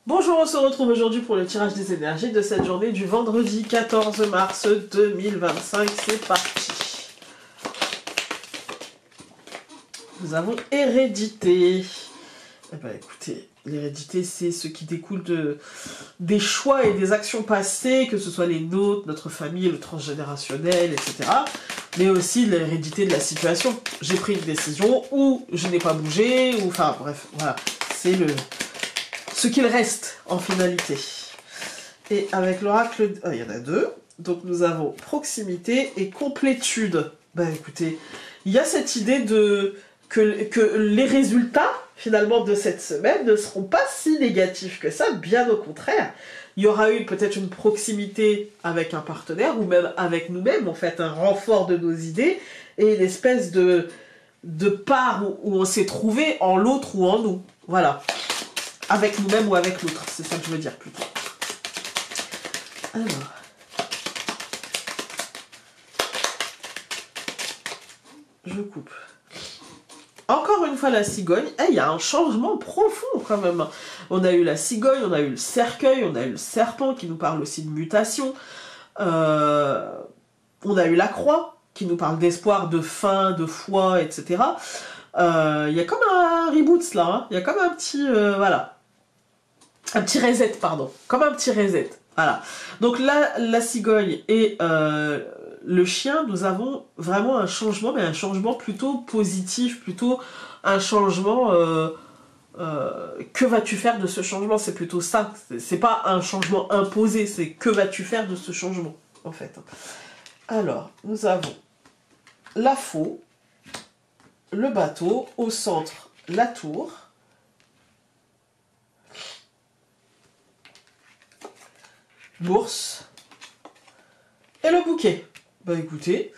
Bonjour, on se retrouve aujourd'hui pour le tirage des énergies de cette journée du vendredi 14 mars 2025. C'est parti. Nous avons hérédité. Eh ben écoutez, l'hérédité c'est ce qui découle des choix et des actions passées, que ce soit les nôtres, notre famille, le transgénérationnel, etc. Mais aussi l'hérédité de la situation. J'ai pris une décision ou je n'ai pas bougé, ou enfin bref, voilà. C'est ce qu'il reste en finalité. Et avec l'oracle, il y en a deux. Donc nous avons proximité et complétude. Ben écoutez, il y a cette idée que les résultats finalement de cette semaine ne seront pas si négatifs que ça, bien au contraire. Il y aura eu peut-être une proximité avec un partenaire ou même avec nous-mêmes, en fait, un renfort de nos idées et une espèce de part où on s'est trouvé en l'autre ou en nous. Voilà. Avec nous-mêmes ou avec l'autre, c'est ça que je veux dire plutôt. Alors. Je coupe. Encore une fois la cigogne. Il y a un changement profond quand même. On a eu la cigogne, on a eu le cercueil, on a eu le serpent qui nous parle aussi de mutation. On a eu la croix qui nous parle d'espoir, de fin, de foi, etc. Il y a comme un reboot là. Hein. Il y a comme un petit... voilà. Un petit reset, pardon. Comme un petit reset. Voilà. Donc là, la cigogne et le chien, nous avons vraiment un changement, mais un changement plutôt positif, plutôt un changement... que vas-tu faire de ce changement? C'est plutôt ça. C'est pas un changement imposé, c'est que vas-tu faire de ce changement, en fait. Alors, nous avons la faux, le bateau, au centre, la tour, l'ours et le bouquet. Bah écoutez,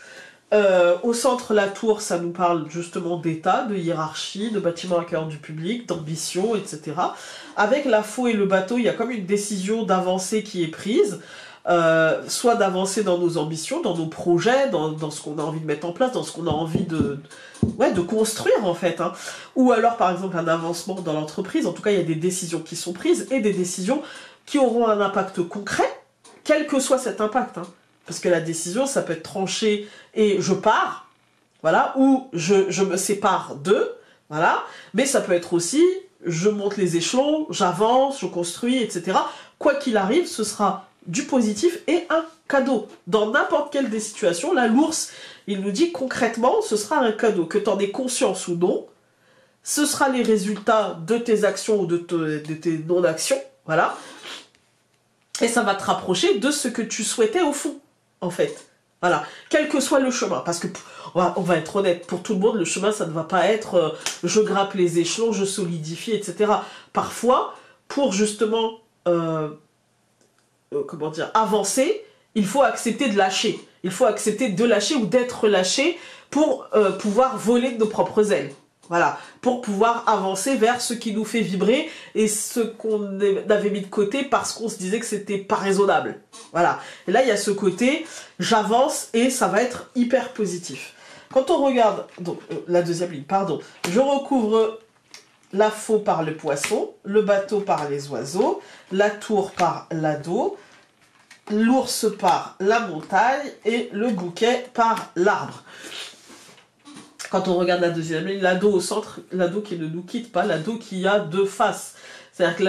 au centre, la tour, ça nous parle justement d'état, de hiérarchie, de bâtiment à cœur du public, d'ambition, etc. Avec la faux et le bateau, il y a comme une décision d'avancée qui est prise, soit d'avancer dans nos ambitions, dans nos projets, dans ce qu'on a envie de mettre en place, dans ce qu'on a envie de construire en fait. Hein. Ou alors par exemple un avancement dans l'entreprise, en tout cas il y a des décisions qui sont prises et des décisions qui auront un impact concret, quel que soit cet impact. Hein. Parce que la décision, ça peut être tranché et je pars, voilà, ou je me sépare d'eux, voilà, mais ça peut être aussi, je monte les échelons, j'avance, je construis, etc. Quoi qu'il arrive, ce sera du positif et un cadeau. Dans n'importe quelle des situations, là, l'ours, il nous dit concrètement, ce sera un cadeau, que tu en aies conscience ou non, ce sera les résultats de tes actions ou de tes non-actions, voilà, et ça va te rapprocher de ce que tu souhaitais au fond, en fait. Voilà, quel que soit le chemin, parce que, on va être honnête, pour tout le monde, le chemin, ça ne va pas être je grappe les échelons, je solidifie, etc. Parfois, pour justement, comment dire, avancer, il faut accepter de lâcher. Il faut accepter de lâcher ou d'être lâché pour pouvoir voler de nos propres ailes. Voilà, pour pouvoir avancer vers ce qui nous fait vibrer et ce qu'on avait mis de côté parce qu'on se disait que c'était pas raisonnable. Voilà, et là il y a ce côté, j'avance et ça va être hyper positif. Quand on regarde, donc la deuxième ligne, pardon, je recouvre la faux par le poisson, le bateau par les oiseaux, la tour par l'ado, l'ours par la montagne et le bouquet par l'arbre. Quand on regarde la deuxième ligne, l'ado au centre, l'ado qui ne nous quitte pas, l'ado qui a deux faces. C'est-à-dire que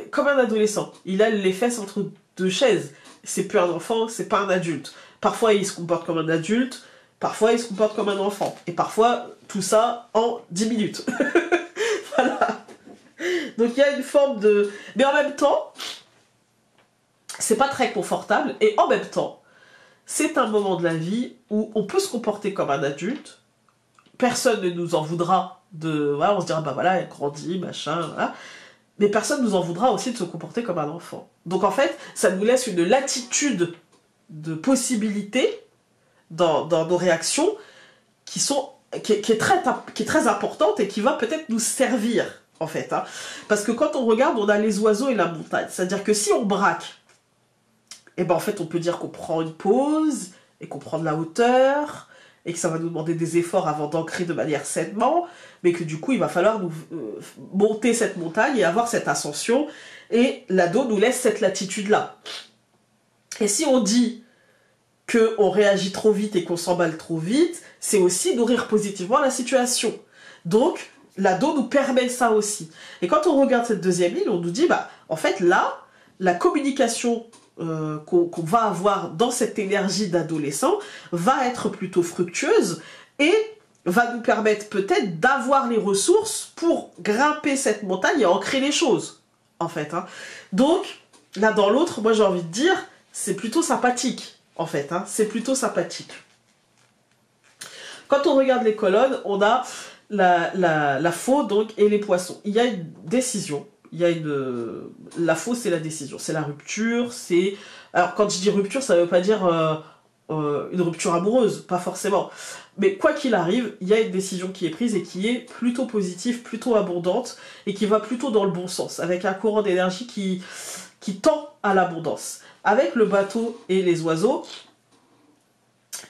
comme un adolescent, il a les fesses entre deux chaises. C'est plus un enfant, c'est pas un adulte. Parfois, il se comporte comme un adulte, parfois, il se comporte comme un enfant. Et parfois, tout ça en 10 minutes. Voilà. Donc, il y a une forme de... Mais en même temps, c'est pas très confortable. Et en même temps, c'est un moment de la vie où on peut se comporter comme un adulte. Personne ne nous en voudra voilà, on se dira, bah voilà, elle grandit, machin, voilà. Mais personne ne nous en voudra aussi de se comporter comme un enfant. Donc en fait, ça nous laisse une latitude de possibilités dans nos réactions qui est très importante et qui va peut-être nous servir, en fait. Hein. Parce que quand on regarde, on a les oiseaux et la montagne. C'est-à-dire que si on braque, eh ben en fait, on peut dire qu'on prend une pause et qu'on prend de la hauteur, et que ça va nous demander des efforts avant d'ancrer de manière sainement, mais que du coup, il va falloir nous monter cette montagne et avoir cette ascension Et l'ado nous laisse cette latitude-là. Et si on dit qu'on réagit trop vite et qu'on s'emballe trop vite, c'est aussi nourrir positivement la situation. Donc, l'ado nous permet ça aussi. Et quand on regarde cette deuxième ligne, on nous dit, bah, en fait, là, la communication qu'on va avoir dans cette énergie d'adolescent va être plutôt fructueuse et va nous permettre peut-être d'avoir les ressources pour grimper cette montagne et ancrer les choses, en fait. Hein. Donc, l'un dans l'autre, moi j'ai envie de dire, c'est plutôt sympathique, en fait. Hein. C'est plutôt sympathique. Quand on regarde les colonnes, on a la faux donc, et les poissons. Il y a une décision. La faux, c'est la décision. C'est la rupture. Alors, quand je dis rupture, ça ne veut pas dire une rupture amoureuse. Pas forcément. Mais quoi qu'il arrive, il y a une décision qui est prise et qui est plutôt positive, plutôt abondante et qui va plutôt dans le bon sens. Avec un courant d'énergie qui tend à l'abondance. Avec le bateau et les oiseaux,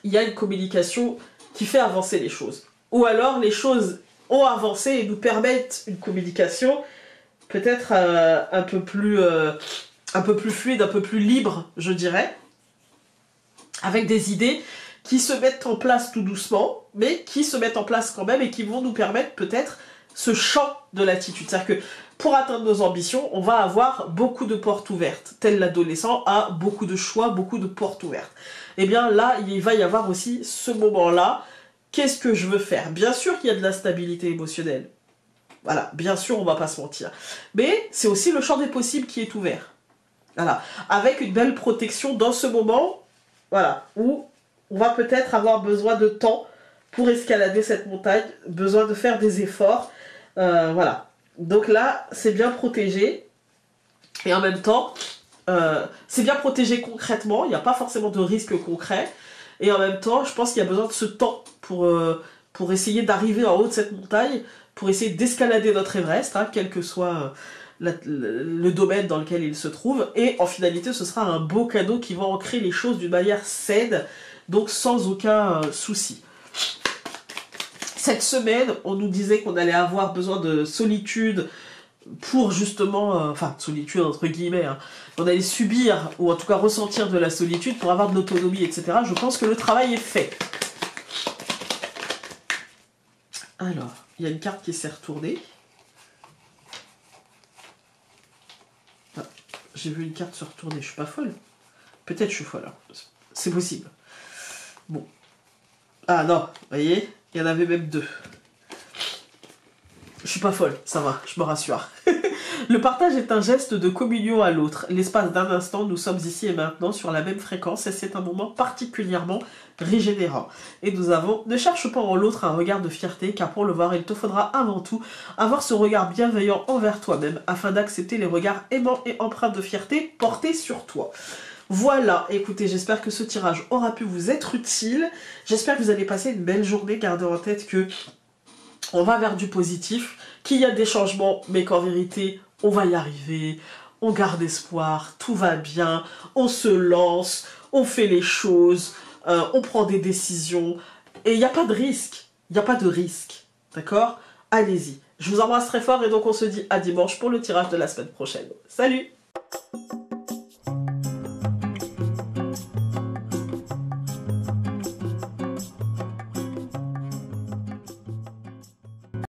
il y a une communication qui fait avancer les choses. Ou alors les choses ont avancé et nous permettent une communication peut-être un peu plus fluide, un peu plus libre, je dirais, avec des idées qui se mettent en place tout doucement, mais qui se mettent en place quand même et qui vont nous permettre peut-être ce champ de latitude. C'est-à-dire que pour atteindre nos ambitions, on va avoir beaucoup de portes ouvertes. Tel l'adolescent a beaucoup de choix, beaucoup de portes ouvertes. Et bien là, il va y avoir aussi ce moment-là. Qu'est-ce que je veux faire? Bien sûr qu'il y a de la stabilité émotionnelle. Voilà, bien sûr, on va pas se mentir. Mais c'est aussi le champ des possibles qui est ouvert. Voilà, avec une belle protection dans ce moment, voilà, où on va peut-être avoir besoin de temps pour escalader cette montagne, besoin de faire des efforts, voilà. Donc là, c'est bien protégé, et en même temps, c'est bien protégé concrètement, il n'y a pas forcément de risque concret, et en même temps, je pense qu'il y a besoin de ce temps pour essayer d'arriver en haut de cette montagne, pour essayer d'escalader notre Everest, hein, quel que soit le domaine dans lequel il se trouve, et en finalité, ce sera un beau cadeau qui va ancrer les choses d'une manière saine, donc sans aucun souci. Cette semaine, on nous disait qu'on allait avoir besoin de solitude pour justement, enfin solitude entre guillemets, hein, on allait subir ou en tout cas ressentir de la solitude pour avoir de l'autonomie, etc. Je pense que le travail est fait. Alors, il y a une carte qui s'est retournée. Ah, j'ai vu une carte se retourner, je suis pas folle. Peut-être je suis folle, hein. C'est possible. Bon. Ah non, vous voyez, il y en avait même deux. Je suis pas folle, ça va, je me rassure. Le partage est un geste de communion à l'autre. L'espace d'un instant, nous sommes ici et maintenant sur la même fréquence et c'est un moment particulièrement régénérant. Et ne cherche pas en l'autre un regard de fierté, car pour le voir, il te faudra avant tout avoir ce regard bienveillant envers toi-même, afin d'accepter les regards aimants et empreints de fierté portés sur toi. Voilà, écoutez, j'espère que ce tirage aura pu vous être utile. J'espère que vous allez passer une belle journée. Gardez en tête que on va vers du positif, qu'il y a des changements, mais qu'en vérité, on va y arriver. On garde espoir, tout va bien, on se lance, on fait les choses, on prend des décisions. Et il n'y a pas de risque. Il n'y a pas de risque. D'accord? Allez-y. Je vous embrasse très fort et donc on se dit à dimanche pour le tirage de la semaine prochaine. Salut!